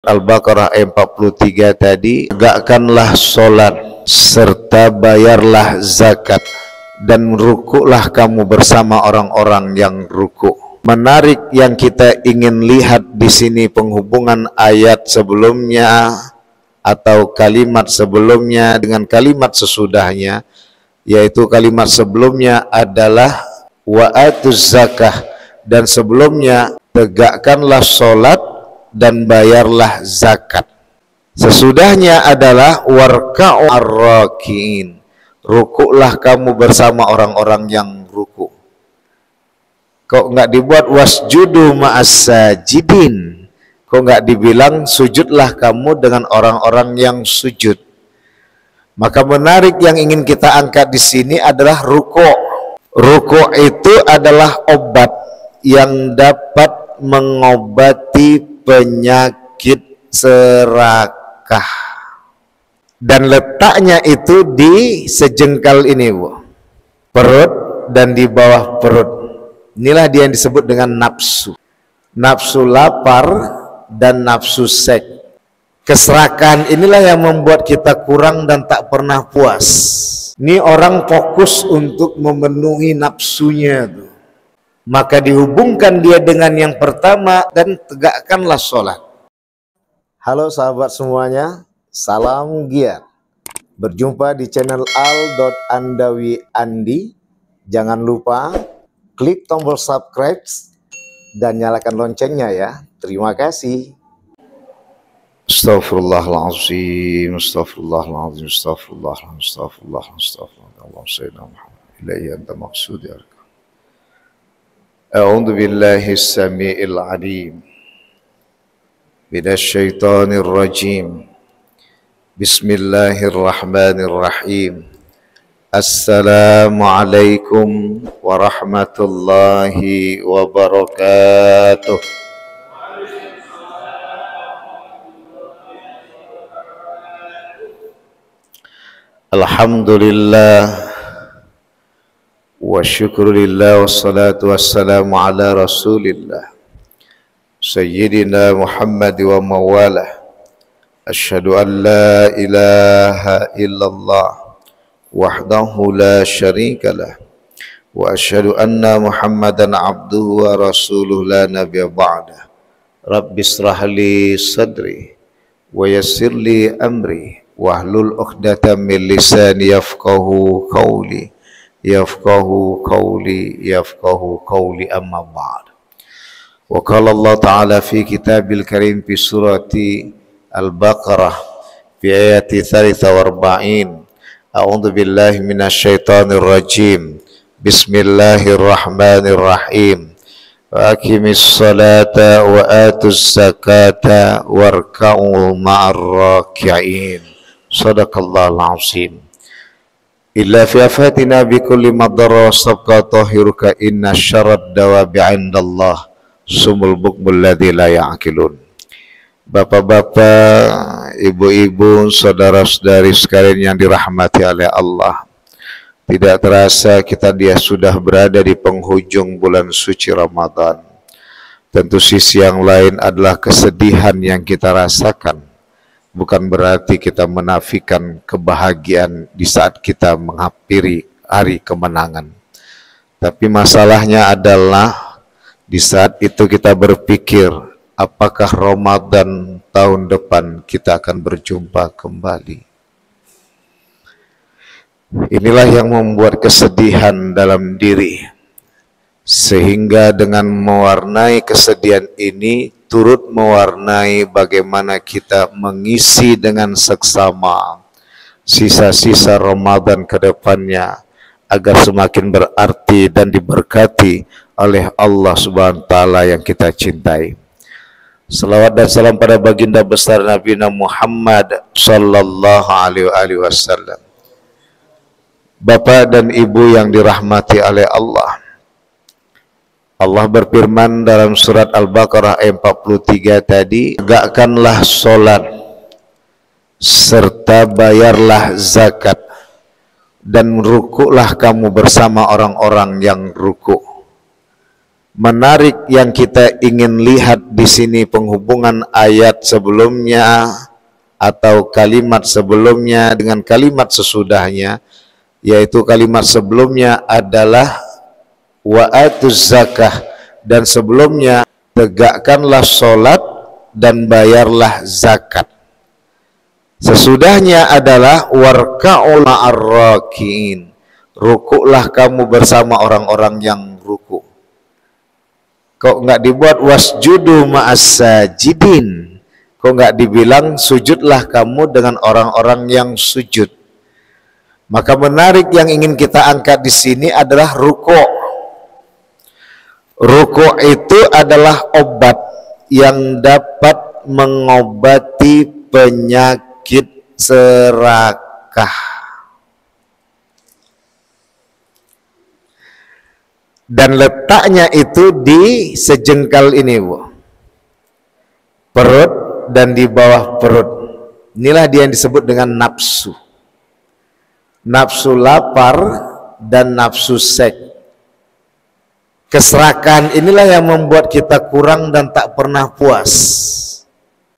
Al-Baqarah ayat 43 tadi, tegakkanlah solat serta bayarlah zakat dan rukuklah kamu bersama orang-orang yang rukuk. Menarik yang kita ingin lihat di sini penghubungan ayat sebelumnya atau kalimat sebelumnya dengan kalimat sesudahnya, yaitu kalimat sebelumnya adalah wa'atuz zakah dan sebelumnya tegakkanlah solat dan bayarlah zakat. Sesudahnya adalah warka'u ar-rakiin, rukuklah kamu bersama orang-orang yang ruku. Kok nggak dibuat wasjudu ma'as sajidin? Kok nggak dibilang sujudlah kamu dengan orang-orang yang sujud? Maka menarik yang ingin kita angkat di sini adalah rukuk. Rukuk itu adalah obat yang dapat mengobati penyakit serakah, dan letaknya itu di sejengkal ini, Bu, perut dan di bawah perut. Inilah dia yang disebut dengan nafsu, nafsu lapar dan nafsu seks. Keserakahan inilah yang membuat kita kurang dan tak pernah puas. Ini orang fokus untuk memenuhi nafsunya tuh. Maka dihubungkan dia dengan yang pertama dan tegakkanlah sholat. Halo sahabat semuanya, salam giat. Berjumpa di channel al.andawi.andi. Jangan lupa klik tombol subscribe dan nyalakan loncengnya ya. Terima kasih. Astaghfirullahaladzim, astaghfirullahaladzim, astaghfirullahaladzim, astaghfirullahaladzim, astaghfirullahaladzim. أعوذ بالله السميع العليم من الشيطان الرجيم بسم الله الرحمن الرحيم السلام عليكم ورحمة الله وبركاته. الحمد لله wa syukurillah wassalatu wassalamu ala rasulillah sayyidina Muhammad wa mawalah. Asyhadu an la ilaha illallah wahdahu la syarikalah wa asyhadu anna Muhammadan abduhu wa rasuluh la nabiyya ba'dah. Rabbi israh li sadri wa yassir li amri wahlul 'uqdatam min lisani yafqahu qawli yafqahu qawli amma ba'd. Wa qala Allah ta'ala fi kitabil karim fi surati Al-Baqarah fi ayati 43. A'udzu billahi minasyaitonir rajim. Bismillahirrahmanirrahim. Wa aqimis salata wa atuz zakata warka'u ma'ar raki'in. Shadaqallahul 'azim. Illa fi afatina bi kulli madara sabqa tahiruka inna syarad dawabi 'indallah sumul bukmul ladzi la ya'qilun. Bapak-bapak, ibu-ibu, saudara-saudari sekalian yang dirahmati oleh Allah, tidak terasa kita sudah berada di penghujung bulan suci Ramadan. Tentu sisi yang lain adalah kesedihan yang kita rasakan. Bukan berarti kita menafikan kebahagiaan di saat kita menghampiri hari kemenangan. Tapi masalahnya adalah di saat itu kita berpikir, apakah Ramadan tahun depan kita akan berjumpa kembali? Inilah yang membuat kesedihan dalam diri. Sehingga dengan mewarnai kesedihan ini, turut mewarnai bagaimana kita mengisi dengan seksama sisa-sisa Ramadan ke depannya agar semakin berarti dan diberkati oleh Allah Subhanahu wa taala yang kita cintai. Salawat dan salam pada baginda besar Nabi Muhammad sallallahu alaihi wasallam. Bapak dan Ibu yang dirahmati oleh Allah, Allah berfirman dalam surat Al-Baqarah ayat 43 tadi, tegakkanlah solat serta bayarlah zakat dan rukuklah kamu bersama orang-orang yang rukuk. Menarik yang kita ingin lihat di sini penghubungan ayat sebelumnya atau kalimat sebelumnya dengan kalimat sesudahnya, yaitu kalimat sebelumnya adalah wa atuz zakah, dan sebelumnya tegakkanlah sholat dan bayarlah zakat. Sesudahnya adalah warka'u ma'ar rakiin, rukuklah kamu bersama orang-orang yang ruku. Kok nggak dibuat wasjudu ma'as sajidin? Kok nggak dibilang sujudlah kamu dengan orang-orang yang sujud? Maka menarik yang ingin kita angkat di sini adalah rukuk. Rukuk itu adalah obat yang dapat mengobati penyakit serakah. Dan letaknya itu di sejengkal ini, Bu. Perut dan di bawah perut. Inilah dia yang disebut dengan nafsu. Nafsu lapar dan nafsu seks. Keserakahan inilah yang membuat kita kurang dan tak pernah puas.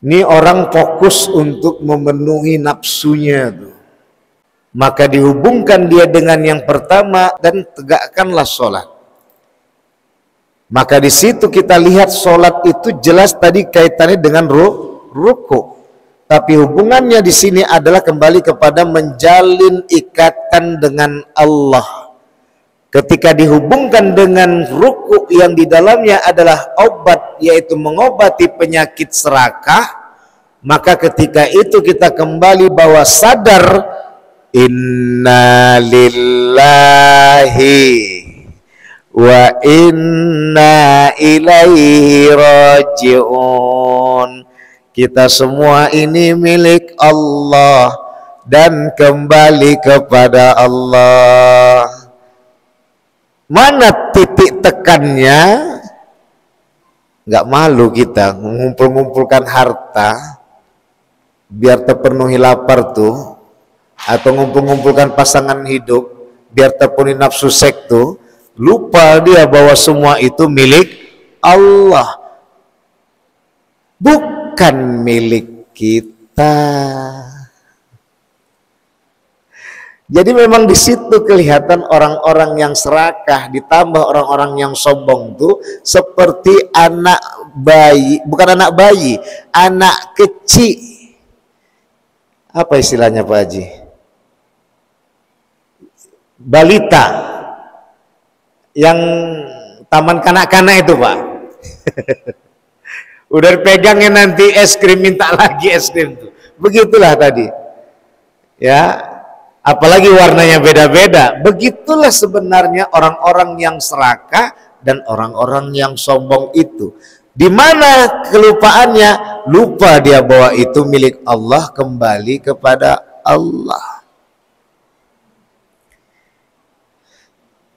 Ini orang fokus untuk memenuhi nafsunya tuh. Maka dihubungkan dia dengan yang pertama dan tegakkanlah sholat. Maka di situ kita lihat sholat itu jelas tadi kaitannya dengan ruku. Tapi hubungannya di sini adalah kembali kepada menjalin ikatan dengan Allah. Ketika dihubungkan dengan ruku yang di dalamnya adalah obat, yaitu mengobati penyakit serakah, maka ketika itu kita kembali bahwa sadar inna lillahi wa inna ilaihi raji'un. Kita semua ini milik Allah dan kembali kepada Allah. Mana titik tekannya? Nggak malu kita mengumpul-ngumpulkan harta biar terpenuhi lapar tuh, atau ngumpul-ngumpulkan pasangan hidup biar terpenuhi nafsu seks tuh. Lupa dia bahwa semua itu milik Allah, bukan milik kita. Jadi memang di situ kelihatan orang-orang yang serakah ditambah orang-orang yang sombong tuh seperti anak bayi, bukan anak bayi, anak kecil. Apa istilahnya Pak Haji? Balita yang taman kanak-kanak itu Pak. Udah pegangnya nanti es krim, minta lagi es krim tuh. Begitulah tadi. Ya. Apalagi warnanya beda-beda. Begitulah sebenarnya orang-orang yang serakah dan orang-orang yang sombong itu. Di mana kelupaannya? Lupa dia bahwa itu milik Allah, kembali kepada Allah.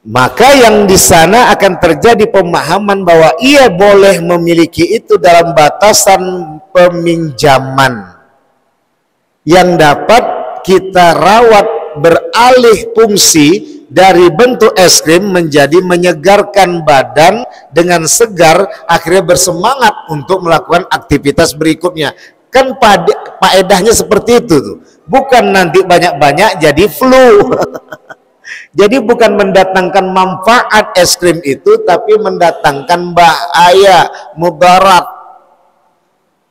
Maka yang di sana akan terjadi pemahaman bahwa ia boleh memiliki itu dalam batasan peminjaman yang dapat kita rawat, beralih fungsi dari bentuk es krim menjadi menyegarkan badan dengan segar, akhirnya bersemangat untuk melakukan aktivitas berikutnya. Kan faedahnya seperti itu tuh. Bukan nanti banyak-banyak jadi flu. Jadi bukan mendatangkan manfaat es krim itu, tapi mendatangkan bahaya, mudarat.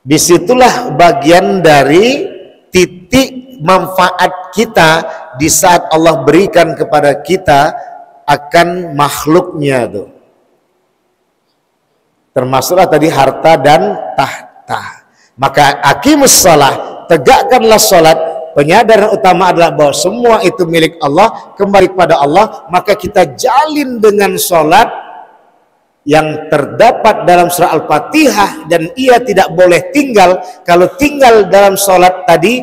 Disitulah bagian dari titik manfaat kita di saat Allah berikan kepada kita akan makhluknya tuh. Termasuklah tadi harta dan tahta. Maka aqimus shalah, tegakkanlah salat. Penyadaran utama adalah bahwa semua itu milik Allah, kembali kepada Allah. Maka kita jalin dengan salat yang terdapat dalam surah Al-Fatihah, dan ia tidak boleh tinggal. Kalau tinggal dalam salat tadi,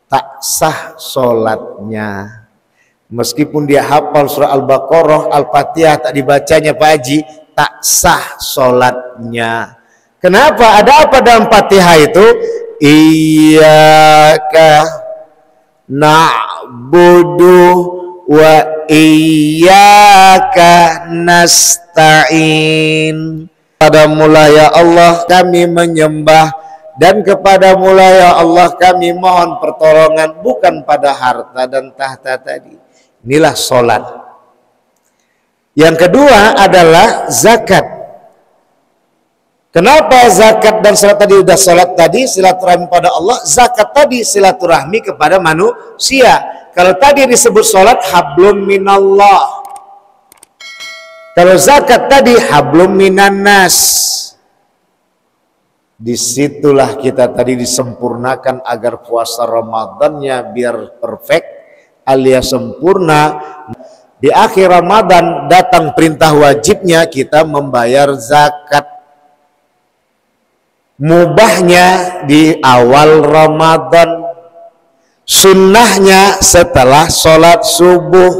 tak sah sholatnya. Meskipun dia hafal surah Al-Baqarah, Al-Fatihah, tak dibacanya Pak Haji, tak sah sholatnya. Kenapa? Ada apa dalam Fatihah itu? Iyyaka na'budu wa iyyaka nasta'in. Kepadamulah ya Allah kami menyembah, dan kepadamulah ya Allah kami mohon pertolongan, bukan pada harta dan tahta tadi. Inilah sholat. Yang kedua adalah zakat. Kenapa zakat dan salat tadi udah salat tadi silaturahmi pada Allah, zakat tadi silaturahmi kepada manusia. Kalau tadi disebut salat hablum minallah, kalau zakat tadi hablum minannas. Disitulah kita tadi disempurnakan agar puasa Ramadannya biar perfect alias sempurna. Di akhir Ramadan datang perintah wajibnya kita membayar zakat. Mubahnya di awal Ramadan, sunnahnya setelah sholat subuh,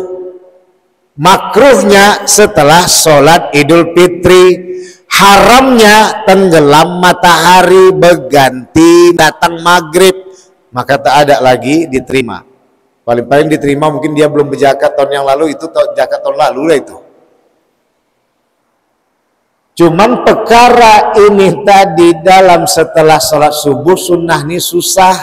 makruhnya setelah sholat Idul Fitri, haramnya tenggelam matahari berganti datang maghrib, maka tak ada lagi diterima. Paling-paling diterima mungkin dia belum berzakat tahun yang lalu, itu zakat tahun lalu lah itu. Cuman perkara ini tadi dalam setelah sholat subuh sunnah ini susah.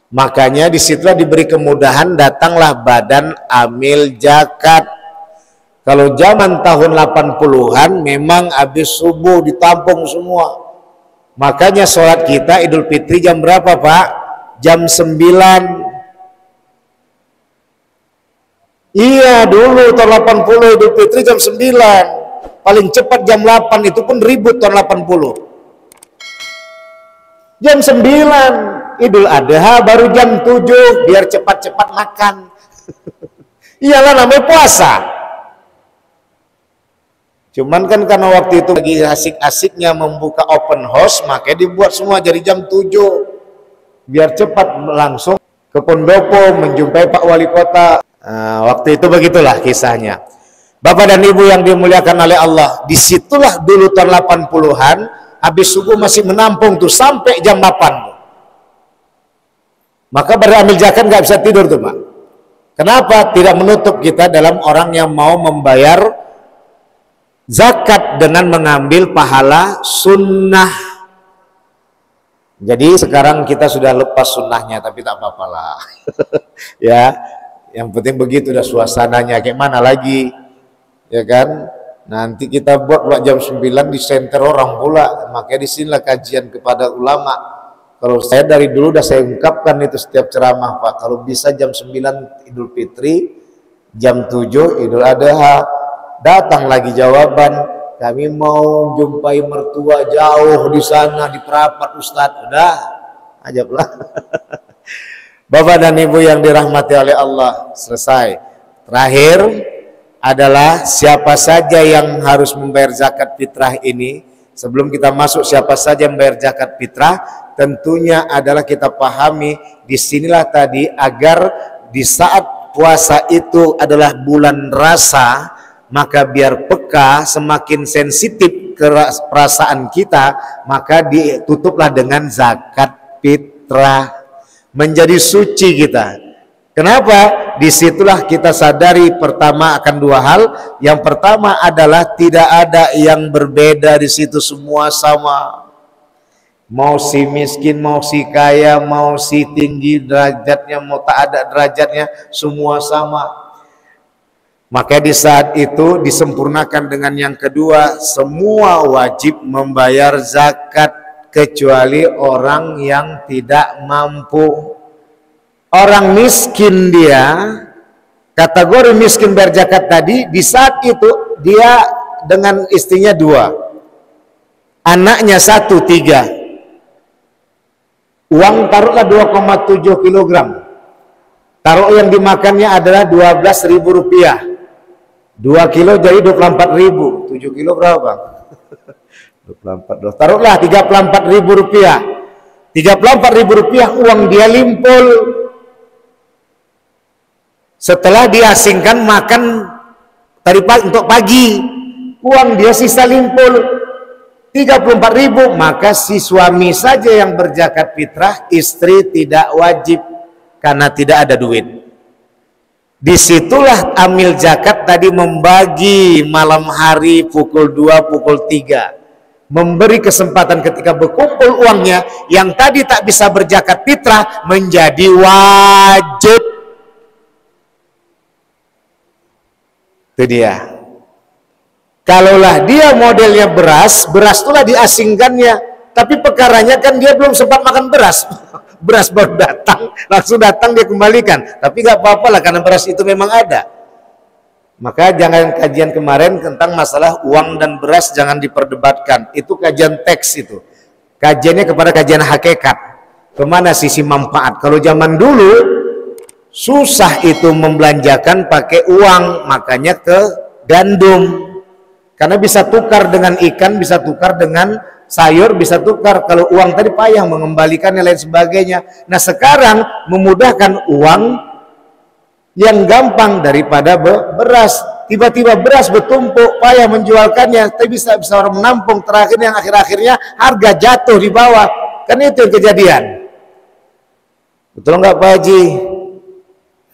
Makanya disitulah diberi kemudahan, datanglah badan amil zakat. Kalau zaman tahun 80-an memang habis subuh ditampung semua. Makanya sholat kita Idul Fitri jam berapa Pak? Jam 9. Iya dulu tahun 80 Idul Fitri jam 9. Paling cepat jam 8, itu pun ribut tahun 80. Jam 9 Idul Adha baru jam 7 biar cepat-cepat makan. Iyalah namanya puasa. Cuman kan karena waktu itu lagi asik-asiknya membuka open house, makanya dibuat semua jadi jam 7 biar cepat langsung ke pendopo menjumpai Pak Wali Kota. Waktu itu begitulah kisahnya. Bapak dan Ibu yang dimuliakan oleh Allah, disitulah dulu tahun 80-an, habis subuh masih menampung tuh sampai jam 8. Maka baru ambil zakat nggak bisa tidur tuh Pak. Kenapa? Tidak menutup kita dalam orang yang mau membayar zakat dengan mengambil pahala sunnah. Jadi sekarang kita sudah lepas sunnahnya, tapi tak apa-apa lah. Ya, yang penting begitu dah suasananya, kayak mana lagi. Ya kan, nanti kita buat jam 9 di center orang pula, makanya disinilah kajian kepada ulama. Kalau saya dari dulu udah saya ungkapkan itu setiap ceramah Pak, kalau bisa jam 9 Idul Fitri, jam 7 Idul Adha, datang lagi jawaban, kami mau jumpai mertua jauh di sana di Perapat Ustadz. Udah, ajablah. Bapak dan Ibu yang dirahmati oleh Allah, selesai. Terakhir adalah siapa saja yang harus membayar zakat fitrah ini. Sebelum kita masuk siapa saja yang membayar zakat fitrah, tentunya adalah kita pahami disinilah tadi agar di saat puasa itu adalah bulan rasa, maka biar peka, semakin sensitif ke perasaan kita, maka ditutuplah dengan zakat fitrah, menjadi suci kita. Kenapa? Disitulah kita sadari pertama akan dua hal. Yang pertama adalah tidak ada yang berbeda di situ, semua sama. Mau si miskin, mau si kaya, mau si tinggi derajatnya, mau tak ada derajatnya, semua sama. Maka di saat itu disempurnakan dengan yang kedua, semua wajib membayar zakat kecuali orang yang tidak mampu. Orang miskin dia, kategori miskin bayar zakat tadi, di saat itu dia dengan istrinya 2, anaknya 1, 3. Uang taruhlah 2,7 kilogram. Taruh yang dimakannya adalah 12.000 rupiah. 2 kilo jadi 24.000. 7 kilo berapa Bang? 24. Taruhlah 34.000 rupiah. 34.000 rupiah uang dia limpul. Setelah diasingkan makan tadi untuk pagi, uang dia sisa limpul 34.000, maka si suami saja yang berzakat fitrah, istri tidak wajib karena tidak ada duit. Disitulah amil zakat tadi membagi malam hari pukul 2, pukul 3, memberi kesempatan ketika berkumpul uangnya yang tadi tak bisa berzakat fitrah menjadi wajib. Itu dia. Kalaulah dia modelnya beras, beras itulah diasingkannya, tapi perkaranya kan dia belum sempat makan beras. Beras baru datang, langsung datang dia kembalikan. Tapi nggak apa-apa lah karena beras itu memang ada. Maka jangan kajian kemarin tentang masalah uang dan beras jangan diperdebatkan. Itu kajian teks itu. Kajiannya kepada kajian hakikat. Kemana sisi manfaat? Kalau zaman dulu susah itu membelanjakan pakai uang, makanya ke gandum. Karena bisa tukar dengan ikan, bisa tukar dengan sayur, bisa tukar. Kalau uang tadi payah mengembalikannya lain sebagainya. Nah sekarang memudahkan uang yang gampang daripada beras. Tiba-tiba beras bertumpuk, payah menjualkannya, tapi bisa orang menampung. Terakhir yang akhir-akhirnya harga jatuh di bawah. Kan itu yang kejadian. Betul nggak Pak Haji?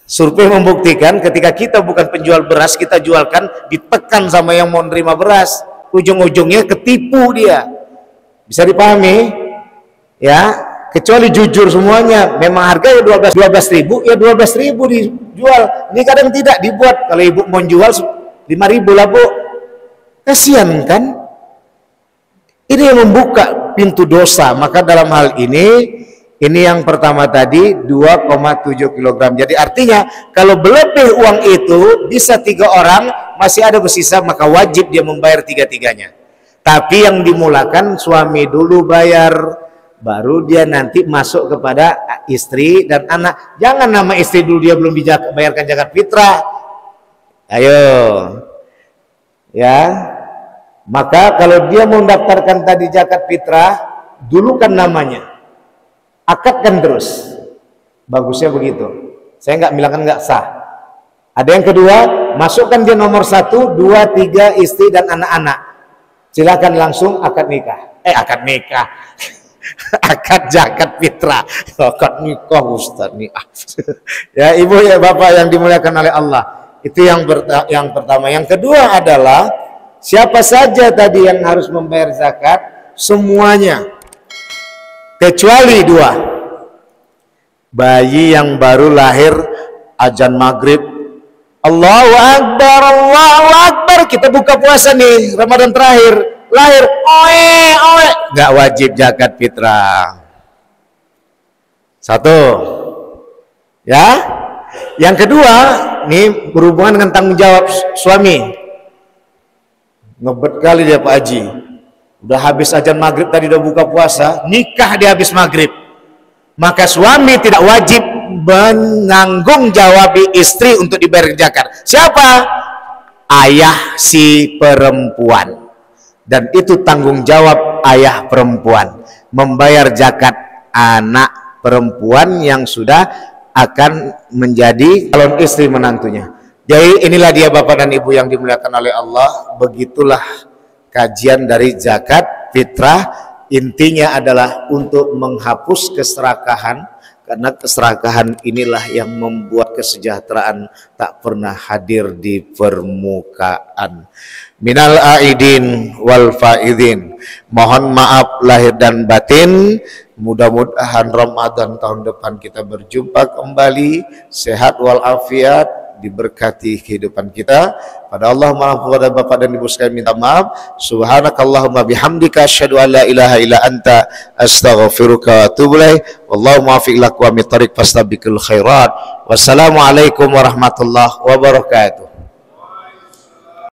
Survei membuktikan ketika kita bukan penjual beras, kita jualkan, ditekan sama yang mau nerima beras, ujung-ujungnya ketipu dia. Bisa dipahami ya, kecuali jujur semuanya memang harga ya 12.000 ya 12.000 dijual. Ini kadang tidak dibuat. Kalau ibu mau jual 5.000 lah Bu, kasihan kan. Ini yang membuka pintu dosa. Maka dalam hal ini yang pertama tadi 2,7 kg. Jadi artinya kalau berlebih uang itu bisa 3 orang masih ada bersisa, maka wajib dia membayar 3-3-nya. Tapi yang dimulakan suami dulu bayar, baru dia nanti masuk kepada istri dan anak. Jangan nama istri dulu dia belum dibayarkan zakat fitrah. Ayo. Ya. Maka kalau dia mau mendaftarkan tadi zakat fitrah, dulukan namanya. Akadkan terus. Bagusnya begitu. Saya nggak bilangkan nggak sah. Ada yang kedua, masukkan dia nomor 1, 2, 3 istri dan anak-anak. Silakan langsung akad nikah. Akad nikah. Akad zakat fitrah. Akad nikah Ustaz nih. Ya Ibu ya Bapak yang dimuliakan oleh Allah. Itu yang pertama. Yang kedua adalah siapa saja tadi yang harus membayar zakat? Semuanya. Kecuali 2. Bayi yang baru lahir azan maghrib, Allahu Akbar, Allahu Akbar, kita buka puasa nih Ramadan terakhir, lahir oe, nggak wajib zakat fitrah. 1 ya. Yang kedua nih berhubungan dengan tanggung jawab suami. Ngebet kali dia Pak Haji, udah habis azan maghrib tadi, udah buka puasa, nikah di habis maghrib. Maka suami tidak wajib menanggung jawab istri untuk dibayar zakat. Siapa? Ayah si perempuan. Dan itu tanggung jawab ayah perempuan, membayar zakat anak perempuan yang sudah akan menjadi calon istri menantunya. Jadi inilah dia Bapak dan Ibu yang dimuliakan oleh Allah. Begitulah kajian dari zakat fitrah. Intinya adalah untuk menghapus keserakahan, karena keserakahan inilah yang membuat kesejahteraan tak pernah hadir di permukaan. Minal aidin wal faidin, mohon maaf lahir dan batin. Mudah-mudahan Ramadan tahun depan kita berjumpa kembali sehat walafiat, diberkati kehidupan kita. Pada Allah maaf kepada Bapak dan Ibu sekalian minta maaf. Subhanakallahumma bihamdika asyhadu an la ilaha illa anta astaghfiruka wa atubu ilaik. Wallahu muwaffiq ila aqwamit thoriq fastabiqul khairat. Wassalamualaikum warahmatullahi wabarakatuh.